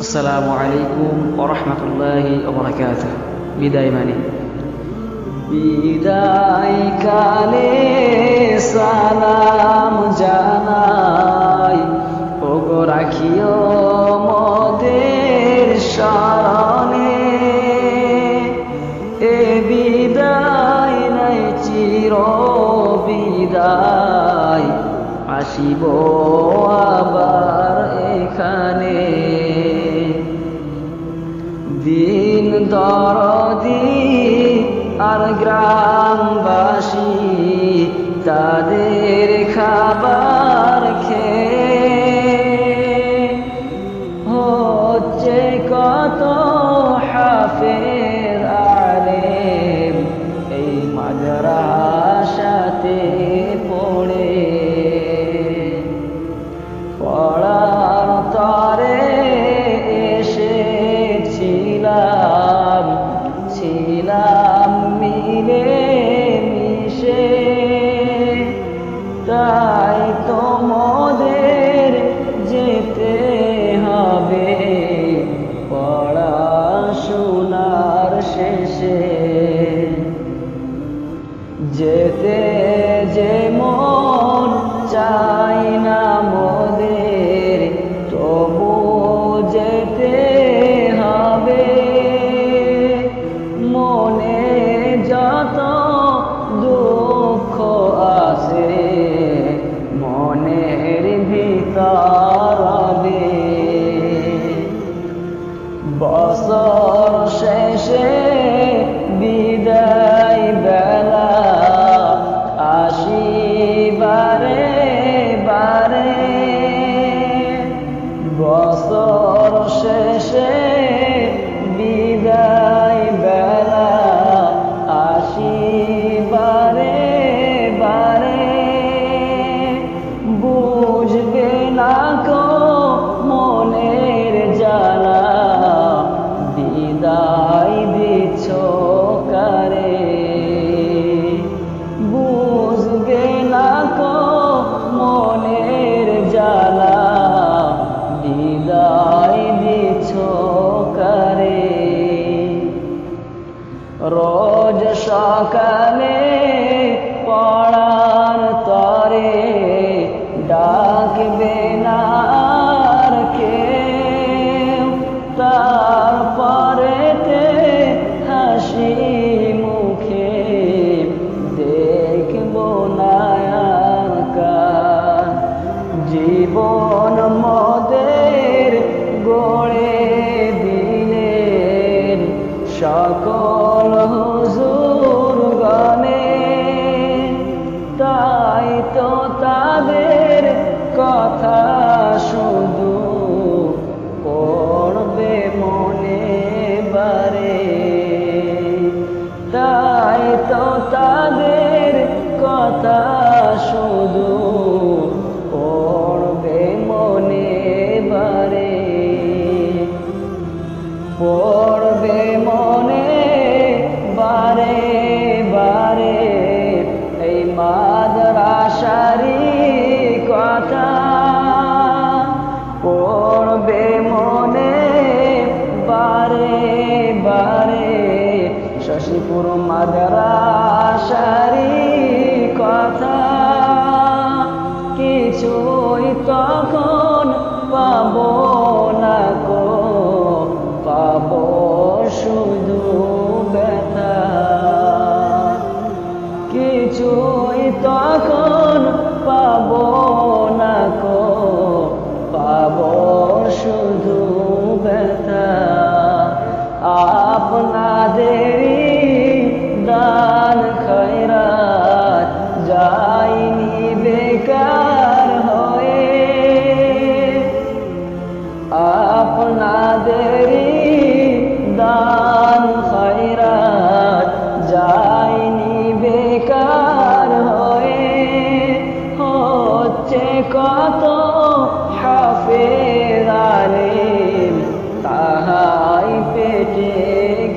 আসসালামু আলাইকুম ওয়া রাহমাতুল্লাহি ওয়া বারাকাতুহু। বিদায় মানে বিদায় কালে সালাম জানাই, ওগো রাখিও মোদের শরণে। এ বিদায় নাই চির বিদায়, আসিব আবার এখানে। দিন দরদি আর গ্রামবাসী তাদের খাবার খেয়ে হচ্ছে কত হাফেজ আলেম এই মাদ্রাসাতে পড়ে। পড়ার তরে এসেছিলাম, ছিলাম মিলে মিশে, তাই তোমাদের যেতে হবে পড়াশোনার শেষে। যেতে যে মন চাই না মোদের, তবু যেতে হবে। মনে যত দুঃখ আছে মনের ভিতর রবে। বছর শেষে বিদায় বেলা আসিবারে বারে। বছর শেষে বিদায় বেলা আসিবারে বারে। বুঝবে না কো মনের জ্বালা, বিদায় দিচ্ছ কারে। বুঝবে না কো মনের জ্বালা, বিদায় দিচ্ছ কারে। রোজ সকালে পড়ার তরে ডাকবে না আর কেউ, তারপরেতে হাসি মুখে দেখব না আর কার। জীবন মোদের গড়ে দিলেন সকল হুজুর গণে, তাই তো তাদের কথা শুধু পড়বে মনে বারে। তাই তো তাদের কথা শুধু পড়বে মনে বারে। পড়বে মনে বারে বারে এই মাদ্রাসারি কথা। পড়বে মনে বারে বারে শশীপুর মাদ্রাসারি কথা। কিছুই তখন পাবো না কো, পাবো শুধু ব্যথা। কিছুই তখন পাবো না কো, পাবো শুধু ব্যথা। আপনাদেরই দান খয়রাত যায়নি বেকার হয়ে। আপনাদেরই দান খয়রাত যায়নি বেকার হয়ে। হচ্ছে কত হাফেজ আলেম তাহাই পেটে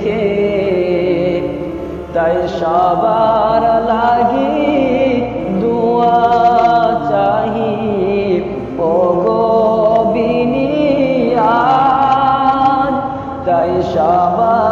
খেয়ে। তাই সবার লাগি দুয়া চাহি, ওগো বিনিয়া সবাই